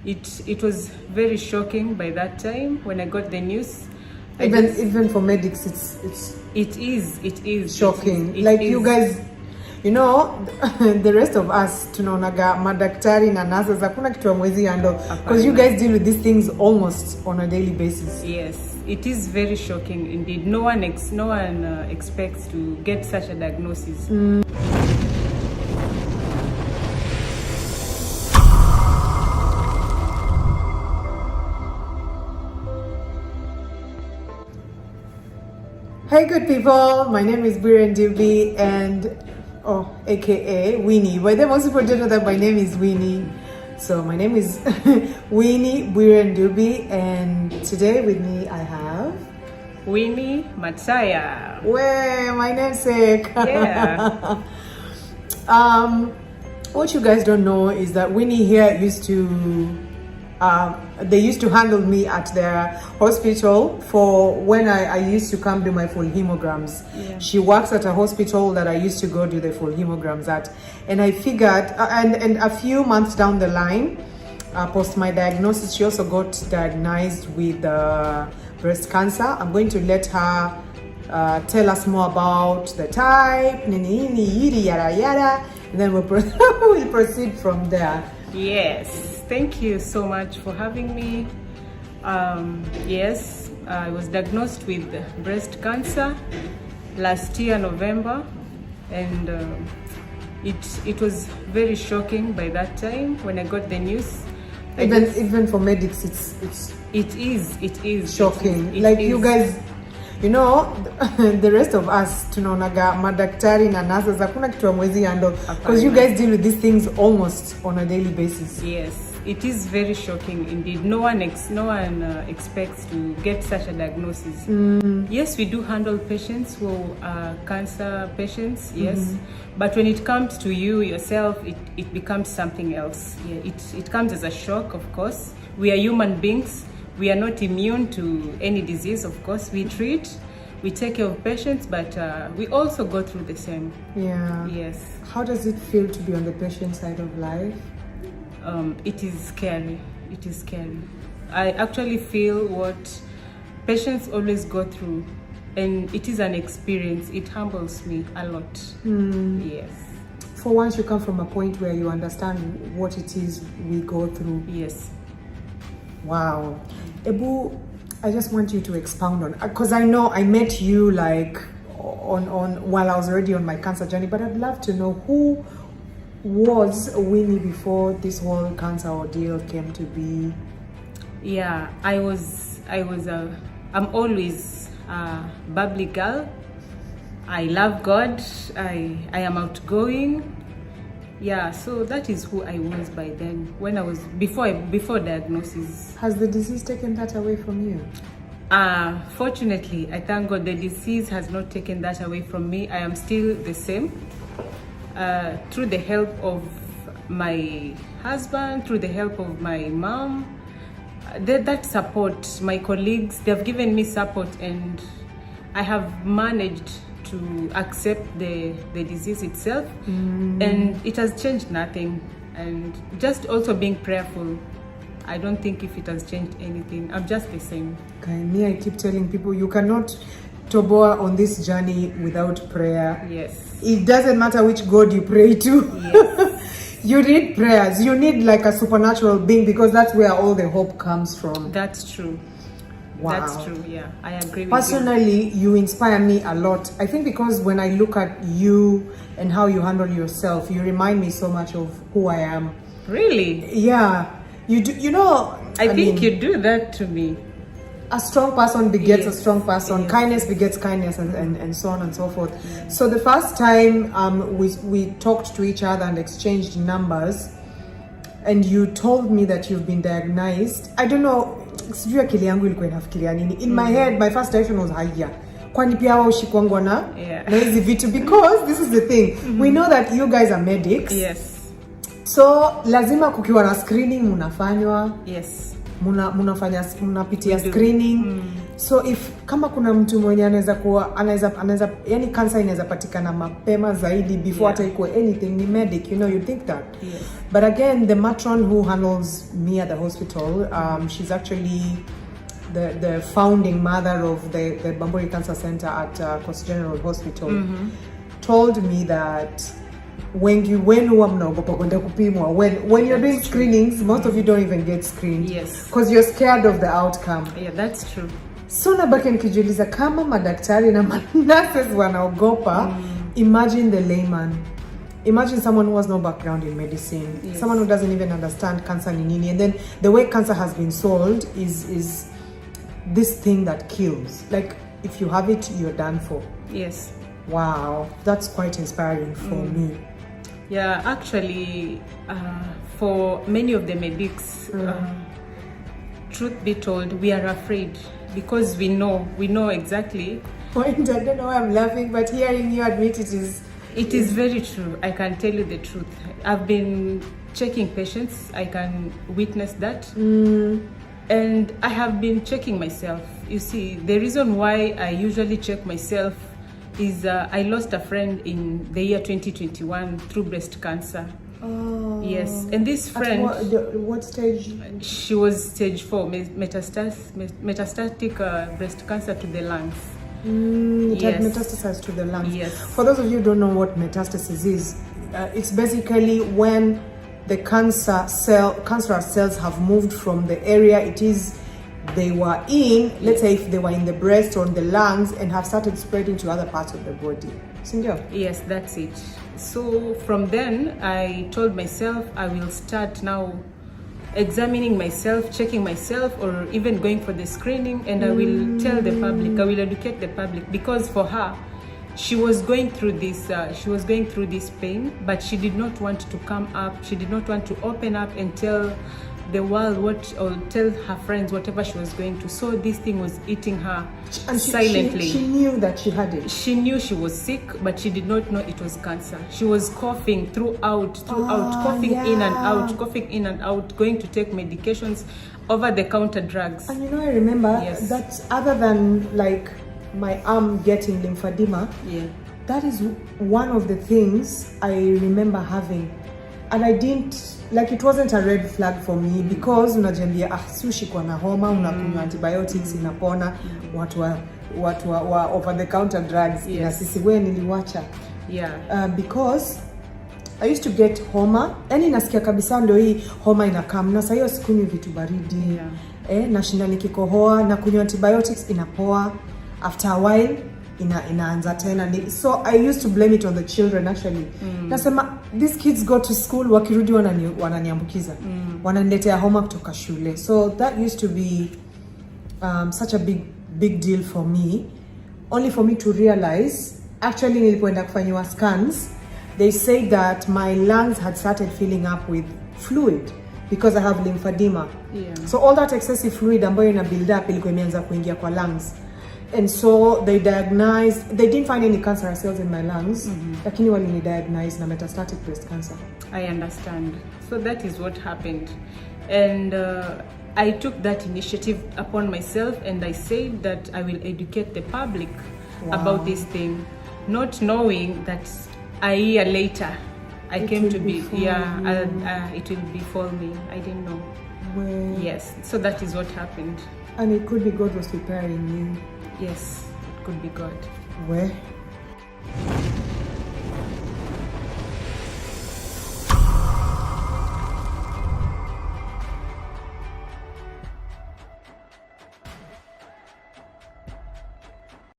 It was very shocking by that time when I got the news. Even for medics, it is shocking. You guys, the rest of us tunaonaga madaktari na nurses hakuna kitu hamwezi handle because you guys deal with these things almost on a daily basis. Yes, it is very shocking indeed. No one expects to get such a diagnosis. Hey good people, my name is Bwire and Ndubi and aka Winnie. But then most people don't know that my name is Winnie. So my name is Winnie Bwire and Ndubi, and today with me I have Winnie Mataya. Where my namesake. Yeah. What you guys don't know is that Winnie here used to they used to handle me at their hospital for when I used to come do my full hemograms. Yeah. She works at a hospital that I used to go do the full hemograms at, and I figured and a few months down the line, post my diagnosis, she also got diagnosed with breast cancer. I'm going to let her tell us more about the type, yada yada, and then we'll proceed from there. Yes, thank you so much for having me. Yes, I was diagnosed with breast cancer last year, November, and it was very shocking by that time when I got the news. Even for medics, it is shocking. You guys, the rest of us tunaonaga madaktari na nurses hakuna kitu hamwezi handle because you guys deal with these things almost on a daily basis. Yes, it is very shocking indeed. No one expects to get such a diagnosis. Yes, we do handle patients who are cancer patients, yes, but when it comes to you yourself, it becomes something else. Yeah, it comes as a shock, of course. We are human beings. We are not immune to any disease, of course. We treat, we take care of patients, but we also go through the same. Yeah. Yes. How does it feel to be on the patient side of life? It is scary. It is scary. I actually feel what patients always go through, and it is an experience. It humbles me a lot. Yes. For once you come from a point where you understand what it is we go through. Yes. Wow. Ebu, I just want you to expound on, because I know I met you on while I was already on my cancer journey, but I'd love to know who was Winnie before this whole cancer ordeal came to be. Yeah, I'm always a bubbly girl. I love God. I am outgoing. Yeah, so that is who I was by then, when I was before diagnosis. Has the disease taken that away from you? Fortunately, I thank God the disease has not taken that away from me. I am still the same. Through the help of my husband, through the help of my mom, that support, my colleagues, they have given me support, and I have managed to accept the disease itself, and it has changed nothing. And just also being prayerful, I don't think if it has changed anything. I'm just the same. Okay, me, I keep telling people you cannot toboa on this journey without prayer. Yes. It doesn't matter which God you pray to. Yes. You need prayers. You need like a supernatural being, because that's where all the hope comes from. That's true. Wow. That's true, yeah. I agree with Personally, you inspire me a lot. I think because when I look at you and how you handle yourself, you remind me so much of who I am. Really? Yeah. You do, I think you do that to me. A strong person begets Yes. a strong person. Yes. Kindness begets kindness, and so on and so forth. So the first time we talked to each other and exchanged numbers, and you told me that you've been diagnosed, I don't know, sijui akili yangu ilikuwa inafikiria nini. In my head, my first reaction was haya, kwani pia wao ushikwangu na hizi vitu, because this is the thing. We know that you guys are medics. Yes. So lazima kukiwa na screening mnafanywa. Yes. mnapitia screening. So if kama kuna mtu mwenye anaweza yani cancer inaweza patikana mapema zaidi before hata ikuwe anything, ni medic, you think that. Yes. But again, the matron who handles me at the hospital, she's actually the founding mother of the Bwire Cancer Center at Coast General Hospital, told me that when you're doing screenings, most of you don't even get screened. Yes. Because you're scared of the outcome. Yeah, that's true. So nabaki nikijiuliza kama madaktari na nurses wanaogopa, imagine the layman. Imagine someone who has no background in medicine, someone who doesn't even understand cancer ni nini, and then the way cancer has been sold is this thing that kills. Like, if you have it, you're done for. Yes. Wow, that's quite inspiring for me. Yeah, actually, for many of the medics, truth be told, we are afraid because we know exactly. Point, I don't know why I'm laughing, but hearing you admit it is very true. I can tell you the truth. I've been checking patients. I can witness that. And I have been checking myself. You see, the reason why I usually check myself is I lost a friend in the year 2021 through breast cancer. Oh. Yes, and this friend... At what stage? She was stage 4, metastatic breast cancer to the lungs. It had metastasized to the lungs. Yes. For those of you who don't know what metastasis is, it's basically when the cancerous cells have moved from the area they were in, let's say if they were in the breast or in the lungs, and have started spreading to other parts of the body. Sindio? Yes, that's it. So from then, I told myself I will start now examining myself, checking myself, or even going for the screening, and I will tell the public, I will educate the public, because for her, she was going through this pain, but she did not want to come up, she did not want to open up and tell the world or tell her friends whatever she was going to. So this thing was eating her silently. She knew that she had it. She knew she was sick, but she did not know it was cancer. She was coughing throughout, coughing in and out, going to take medications, over-the-counter drugs. And I remember that other than like my arm getting lymphedema, that is one of the things I remember having. And I didn't, like, it wasn't a red flag for me, because unajiambia sushi kwa na homa, unakunywa antibiotics inapona, watu wa over the counter drugs, na sisi we niliwacha. Because I used to get homa, yani nasikia kabisa ndio hii homa inakam, na sayo sikunywi vitu baridi, nashinda nikikohoa, na kunywa antibiotics inapoa, after a while inaanza tena. So I used to blame it on the children actually. Nasema these kids go to school, wakirudi wananiambukiza, wananiletea homa kutoka shule. So that used to be such a big deal for me, only for me to realize actually nilipoenda kufanyiwa scans, they said that my lungs had started filling up with fluid because I have lymphedema. So all that excessive fluid ambayo ina build up ilikuwa imeanza kuingia kwa lungs. And so they didn't find any cancerous cells in my lungs, lakini walini diagnosed na metastatic breast cancer. I understand. So that is what happened. And I took that initiative upon myself, and I said that I will educate the public about this thing, not knowing that a year later it will befall me. I didn't know. Well, yes, so that is what happened. And it could be God was preparing you. Yes, it could be God. Where?